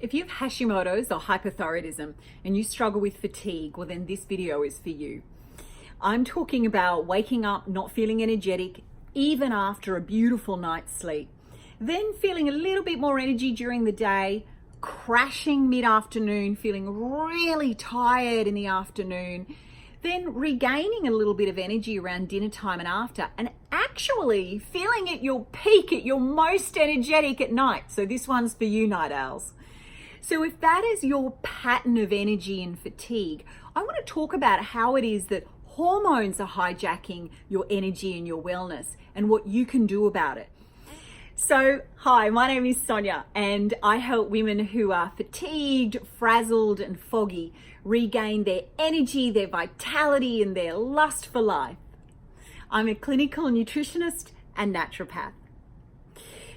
If you have Hashimoto's or hypothyroidism and you struggle with fatigue, well then this video is for you. I'm talking about waking up not feeling energetic even after a beautiful night's sleep, then feeling a little bit more energy during the day, crashing mid-afternoon, feeling really tired in the afternoon, then regaining a little bit of energy around dinner time and after, and actually feeling at your peak, at your most energetic at night. So this one's for you, night owls. So if that is your pattern of energy and fatigue, I want to talk about how it is that hormones are hijacking your energy and your wellness and what you can do about it. So, hi, my name is Sonia and I help women who are fatigued, frazzled and foggy regain their energy, their vitality and their lust for life. I'm a clinical nutritionist and naturopath.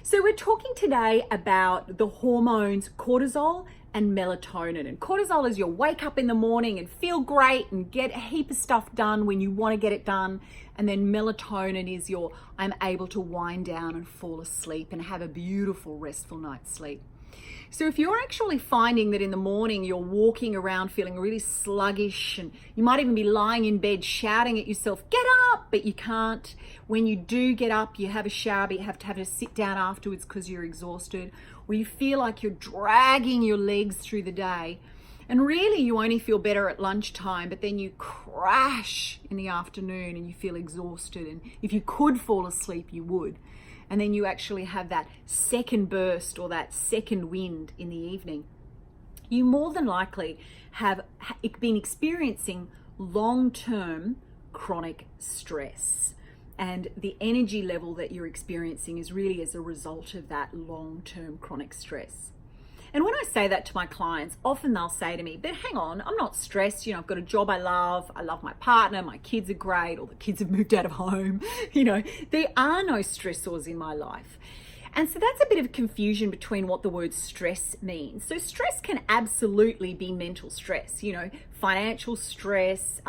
So we're talking today about the hormones cortisol and melatonin. And cortisol is your wake up in the morning and feel great and get a heap of stuff done when you want to get it done. And then melatonin is your I'm able to wind down and fall asleep and have a beautiful restful night's sleep. So if you're actually finding that in the morning you're walking around feeling really sluggish and you might even be lying in bed shouting at yourself, get up, but you can't. When you do get up, you have a shower, but you have to sit down afterwards because you're exhausted, or you feel like you're dragging your legs through the day. And really you only feel better at lunchtime, but then you crash in the afternoon and you feel exhausted. And if you could fall asleep, you would. And then you actually have that second burst or that second wind in the evening. You more than likely have been experiencing long-term chronic stress. And the energy level that you're experiencing is really as a result of that long-term chronic stress. And when I say that to my clients, often they'll say to me, but hang on, I'm not stressed. I've got a job I love my partner, my kids are great, or the kids have moved out of home. There are no stressors in my life. And so that's a bit of confusion between what the word stress means. So stress can absolutely be mental stress, financial stress,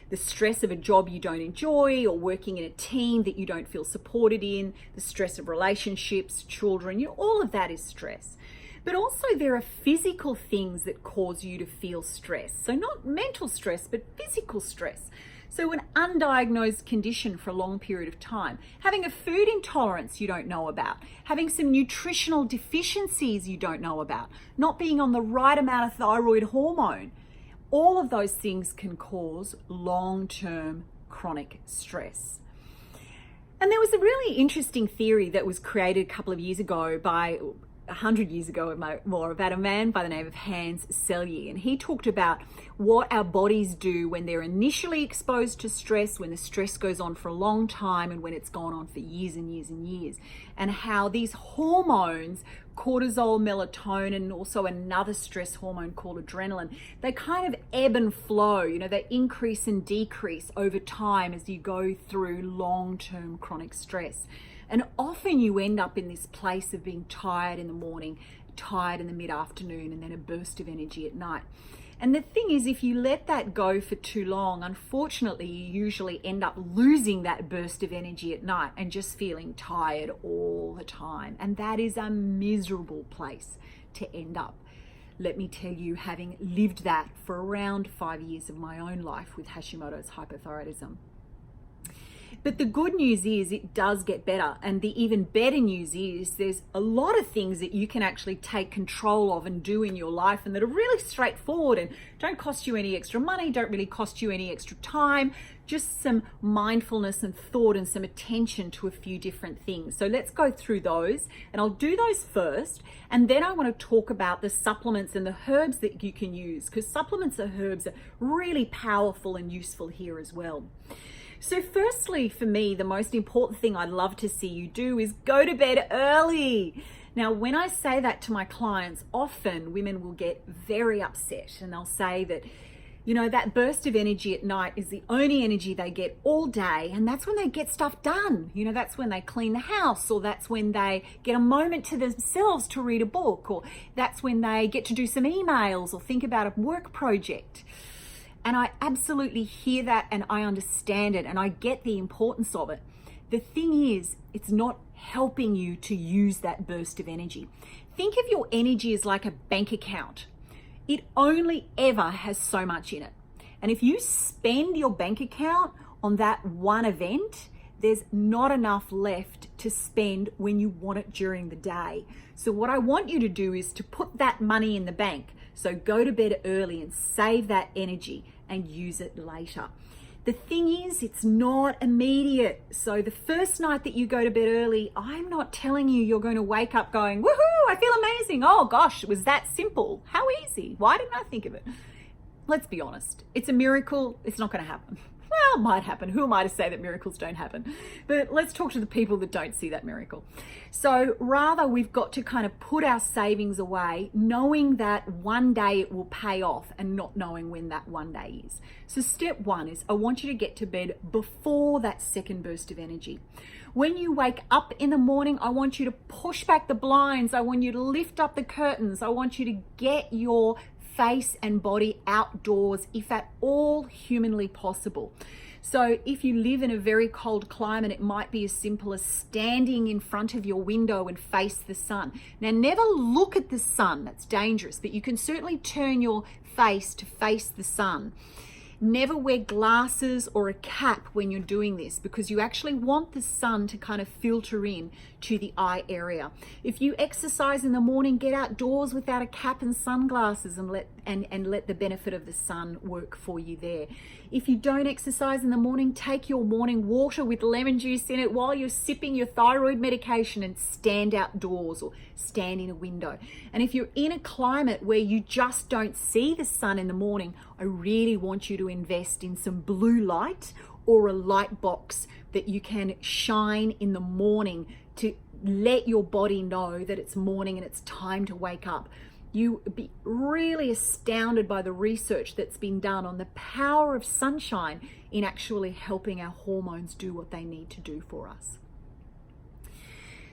the stress of a job you don't enjoy or working in a team that you don't feel supported in, the stress of relationships, children, all of that is stress. But also there are physical things that cause you to feel stress. So not mental stress, but physical stress. So an undiagnosed condition for a long period of time, having a food intolerance you don't know about, having some nutritional deficiencies you don't know about, not being on the right amount of thyroid hormone. All of those things can cause long-term chronic stress. And there was a really interesting theory that was created a couple of years ago 100 years ago or more, about a man by the name of Hans Selye. And he talked about what our bodies do when they're initially exposed to stress, when the stress goes on for a long time and when it's gone on for years and years and years, and how these hormones, cortisol, melatonin, and also another stress hormone called adrenaline, they kind of ebb and flow, they increase and decrease over time as you go through long-term chronic stress. And often you end up in this place of being tired in the morning, tired in the mid-afternoon, and then a burst of energy at night. And the thing is, if you let that go for too long, unfortunately, you usually end up losing that burst of energy at night and just feeling tired all the time. And that is a miserable place to end up. Let me tell you, having lived that for around 5 years of my own life with Hashimoto's hypothyroidism. But the good news is it does get better. And the even better news is there's a lot of things that you can actually take control of and do in your life and that are really straightforward and don't cost you any extra money, don't really cost you any extra time, just some mindfulness and thought and some attention to a few different things. So let's go through those, and I'll do those first. And then I want to talk about the supplements and the herbs that you can use, because supplements and herbs are really powerful and useful here as well. So firstly, for me, the most important thing I'd love to see you do is go to bed early. Now, when I say that to my clients, often women will get very upset and they'll say that, that burst of energy at night is the only energy they get all day. And that's when they get stuff done. That's when they clean the house, or that's when they get a moment to themselves to read a book, or that's when they get to do some emails or think about a work project. And I absolutely hear that and I understand it and I get the importance of it. The thing is, it's not helping you to use that burst of energy. Think of your energy as like a bank account. It only ever has so much in it. And if you spend your bank account on that one event, there's not enough left to spend when you want it during the day. So what I want you to do is to put that money in the bank. So go to bed early and save that energy and use it later. The thing is, it's not immediate. So the first night that you go to bed early, I'm not telling you you're going to wake up going, woohoo, I feel amazing. Oh gosh, it was that simple. How easy. Why didn't I think of it? Let's be honest. It's a miracle. It's not going to happen. Well, it might happen. Who am I to say that miracles don't happen? But let's talk to the people that don't see that miracle. So rather, we've got to kind of put our savings away, knowing that one day it will pay off and not knowing when that one day is. So step one is I want you to get to bed before that second burst of energy. When you wake up in the morning, I want you to push back the blinds. I want you to lift up the curtains. I want you to get your face and body outdoors, if at all humanly possible. So if you live in a very cold climate, it might be as simple as standing in front of your window and face the sun. Now, never look at the sun, that's dangerous, but you can certainly turn your face to face the sun. Never wear glasses or a cap when you're doing this, because you actually want the sun to kind of filter in to the eye area. If you exercise in the morning, get outdoors without a cap and sunglasses and let the benefit of the sun work for you there. If you don't exercise in the morning, take your morning water with lemon juice in it while you're sipping your thyroid medication and stand outdoors or stand in a window. And if you're in a climate where you just don't see the sun in the morning, I really want you to invest in some blue light or a light box that you can shine in the morning to let your body know that it's morning and it's time to wake up. You would be really astounded by the research that's been done on the power of sunshine in actually helping our hormones do what they need to do for us.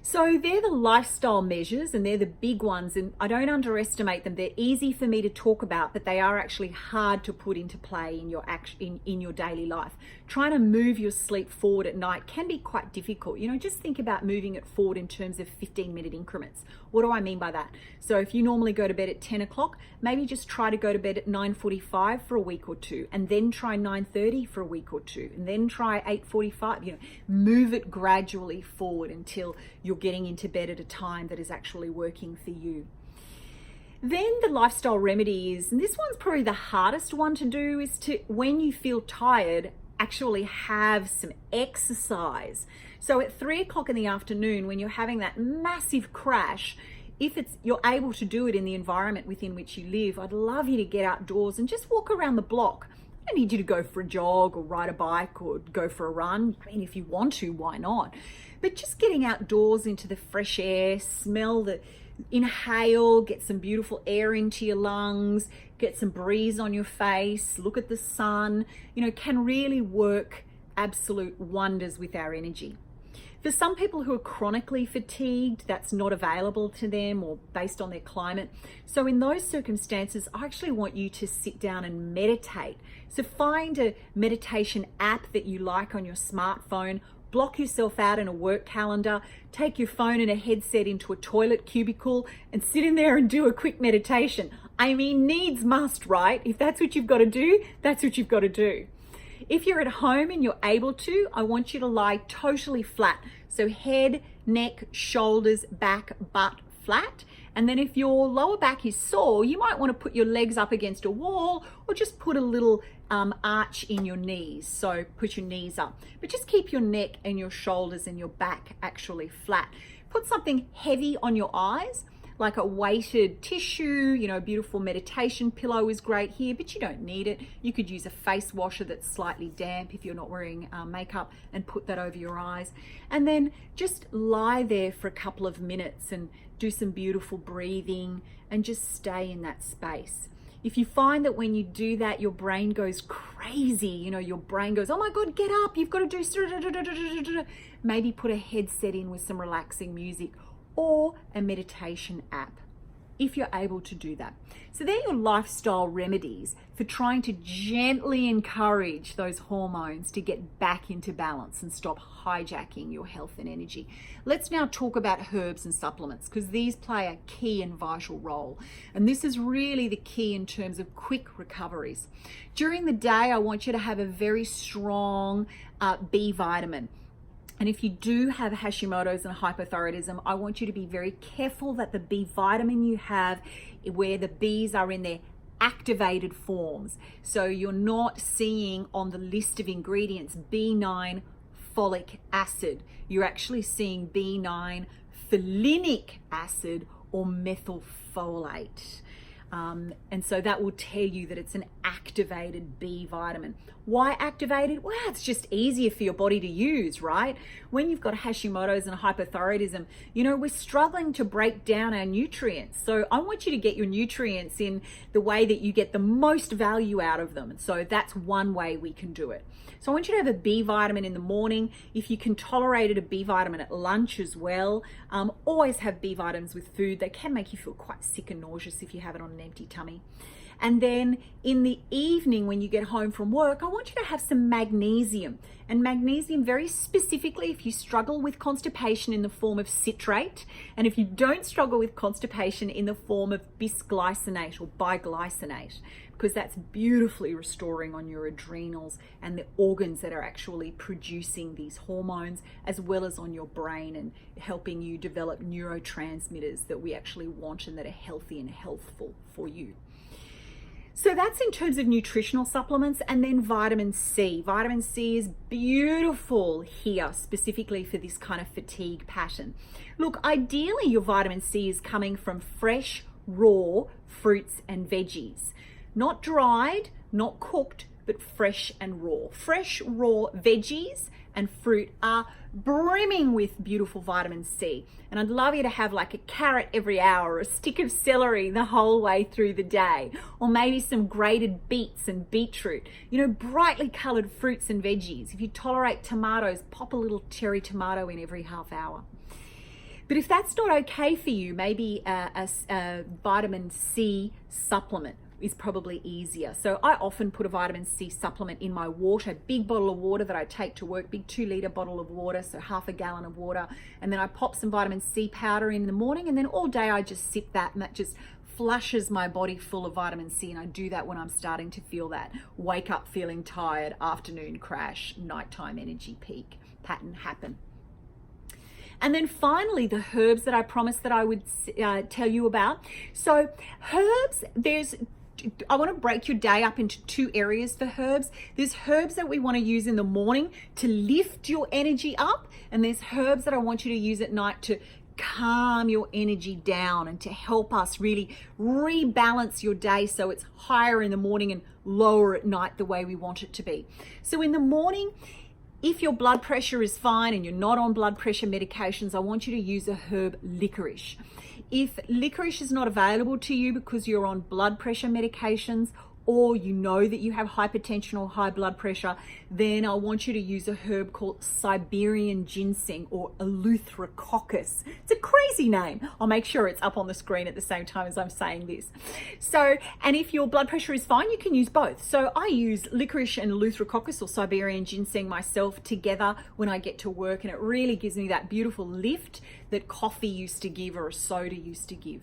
So they're the lifestyle measures, and they're the big ones, and I don't underestimate them. They're easy for me to talk about, but they are actually hard to put into play in your daily life. Trying to move your sleep forward at night can be quite difficult. Just think about moving it forward in terms of 15-minute increments. What do I mean by that? So if you normally go to bed at 10 o'clock, maybe just try to go to bed at 9:45 for a week or two, and then try 9:30 for a week or two, and then try 8:45. Move it gradually forward until you're getting into bed at a time that is actually working for you. Then the lifestyle remedy is, and this one's probably the hardest one to do, is to, when you feel tired, actually have some exercise. So at 3 o'clock in the afternoon, when you're having that massive crash, if you're able to do it in the environment within which you live, I'd love you to get outdoors and just walk around the block. I don't need you to go for a jog or ride a bike or go for a run. I mean, if you want to, why not? But just getting outdoors into the fresh air, inhale, get some beautiful air into your lungs, get some breeze on your face, look at the sun, can really work absolute wonders with our energy. For some people who are chronically fatigued, that's not available to them or based on their climate. So in those circumstances, I actually want you to sit down and meditate. So find a meditation app that you like on your smartphone, block yourself out in a work calendar, take your phone and a headset into a toilet cubicle and sit in there and do a quick meditation. I mean, needs must, right? If that's what you've got to do, that's what you've got to do. If you're at home and you're able to, I want you to lie totally flat. So head, neck, shoulders, back, butt flat. And then if your lower back is sore, you might want to put your legs up against a wall or just put a little arch in your knees. So put your knees up, but just keep your neck and your shoulders and your back actually flat. Put something heavy on your eyes, like a weighted tissue. A beautiful meditation pillow is great here, but you don't need it. You could use a face washer that's slightly damp if you're not wearing makeup, and put that over your eyes. And then just lie there for a couple of minutes and do some beautiful breathing and just stay in that space. If you find that when you do that, your brain goes crazy, your brain goes, oh my God, get up, you've got to do, maybe put a headset in with some relaxing music or a meditation app. if you're able to do that. So they're your lifestyle remedies for trying to gently encourage those hormones to get back into balance and stop hijacking your health and energy. Let's now talk about herbs and supplements, because these play a key and vital role. And this is really the key in terms of quick recoveries. During the day, I want you to have a very strong B vitamin. And if you do have Hashimoto's and hypothyroidism, I want you to be very careful that the B vitamin you have, where the B's are in their activated forms. So you're not seeing on the list of ingredients B9 folic acid. You're actually seeing B9 folinic acid or methylfolate. And so that will tell you that it's an activated B vitamin. Why activated? Well, it's just easier for your body to use, right? When you've got Hashimoto's and hypothyroidism, we're struggling to break down our nutrients. So I want you to get your nutrients in the way that you get the most value out of them. And so that's one way we can do it. So I want you to have a B vitamin in the morning. If you can tolerate it, a B vitamin at lunch as well. Always have B vitamins with food. They can make you feel quite sick and nauseous if you have it on an empty tummy. And then in the evening when you get home from work, I want you to have some magnesium. And magnesium, very specifically, if you struggle with constipation, in the form of citrate, and if you don't struggle with constipation, in the form of bisglycinate or biglycinate, because that's beautifully restoring on your adrenals and the organs that are actually producing these hormones, as well as on your brain, and helping you develop neurotransmitters that we actually want and that are healthy and healthful for you. So that's in terms of nutritional supplements. And then vitamin C. Vitamin C is beautiful here, specifically for this kind of fatigue pattern. Look, ideally your vitamin C is coming from fresh, raw fruits and veggies. Not dried, not cooked, but fresh and raw. Fresh, raw veggies and fruit are brimming with beautiful vitamin C. And I'd love you to have like a carrot every hour, or a stick of celery the whole way through the day, or maybe some grated beets and beetroot, brightly colored fruits and veggies. If you tolerate tomatoes, pop a little cherry tomato in every half hour. But if that's not okay for you, maybe a vitamin C supplement is probably easier. So I often put a vitamin C supplement in my water, big bottle of water that I take to work, big 2-liter bottle of water, so half a gallon of water. And then I pop some vitamin C powder in the morning, and then all day I just sip that, and that just flushes my body full of vitamin C. And I do that when I'm starting to feel that wake up feeling tired, afternoon crash, nighttime energy peak pattern happen. And then finally, the herbs that I promised that I would tell you about. So herbs, I want to break your day up into two areas for herbs. There's herbs that we want to use in the morning to lift your energy up, and there's herbs that I want you to use at night to calm your energy down and to help us really rebalance your day so it's higher in the morning and lower at night the way we want it to be. So in the morning, if your blood pressure is fine and you're not on blood pressure medications, I want you to use a herb licorice. If licorice is not available to you because you're on blood pressure medications, or you know that you have hypertension or high blood pressure, then I want you to use a herb called Siberian ginseng or Eleutherococcus. It's a crazy name. I'll make sure it's up on the screen at the same time as I'm saying this. So, and if your blood pressure is fine, you can use both. So I use licorice and Eleutherococcus or Siberian ginseng myself together when I get to work, and it really gives me that beautiful lift that coffee used to give or a soda used to give.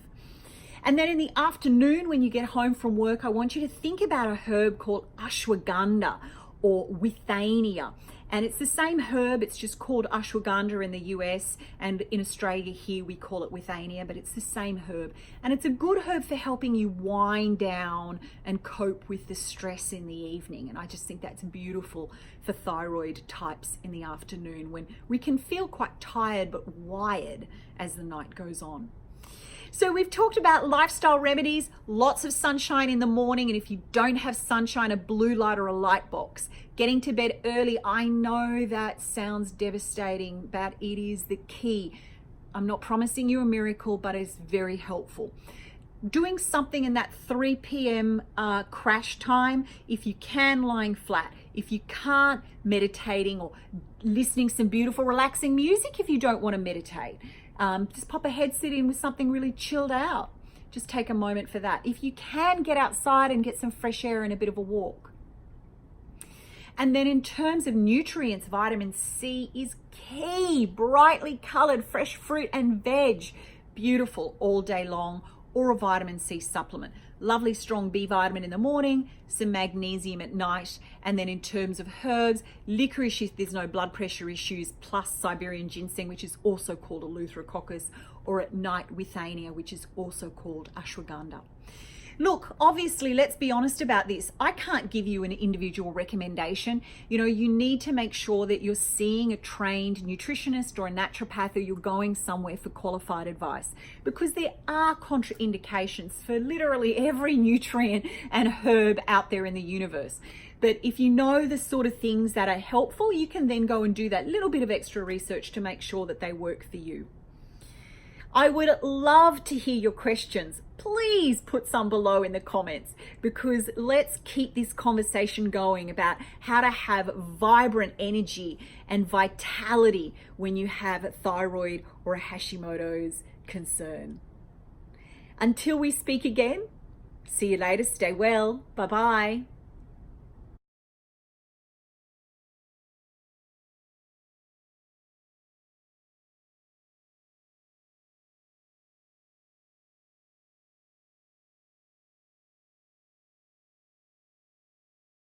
And then in the afternoon, when you get home from work, I want you to think about a herb called ashwagandha or withania. And it's the same herb, it's just called ashwagandha in the US, and in Australia here we call it withania, but it's the same herb. And it's a good herb for helping you wind down and cope with the stress in the evening. And I just think that's beautiful for thyroid types in the afternoon, when we can feel quite tired but wired as the night goes on. So we've talked about lifestyle remedies, lots of sunshine in the morning, and if you don't have sunshine, a blue light or a light box. Getting to bed early, I know that sounds devastating, but it is the key. I'm not promising you a miracle, but it's very helpful. Doing something in that 3 p.m. Crash time, if you can, lying flat. If you can't, meditating or listening some beautiful relaxing music if you don't want to meditate. Just pop a headset in with something really chilled out. just take a moment for that. If you can, get outside and get some fresh air and a bit of a walk. And then in terms of nutrients, vitamin C is key. Brightly colored fresh fruit and veg, beautiful all day long, or a vitamin C supplement. Lovely strong B vitamin in the morning, some magnesium at night. And then in terms of herbs, licorice if there's no blood pressure issues, plus Siberian ginseng, which is also called Eleutherococcus, or at night withania, which is also called ashwagandha. Look, obviously, let's be honest about this. I can't give you an individual recommendation. You know, you need to make sure that you're seeing a trained nutritionist or a naturopath, or you're going somewhere for qualified advice, because there are contraindications for literally every nutrient and herb out there in the universe. But if you know the sort of things that are helpful, you can then go and do that little bit of extra research to make sure that they work for you. I would love to hear your questions. Please put some below in the comments, because let's keep this conversation going about how to have vibrant energy and vitality when you have thyroid or a Hashimoto's concern. Until we speak again, see you later. Stay well. Bye-bye.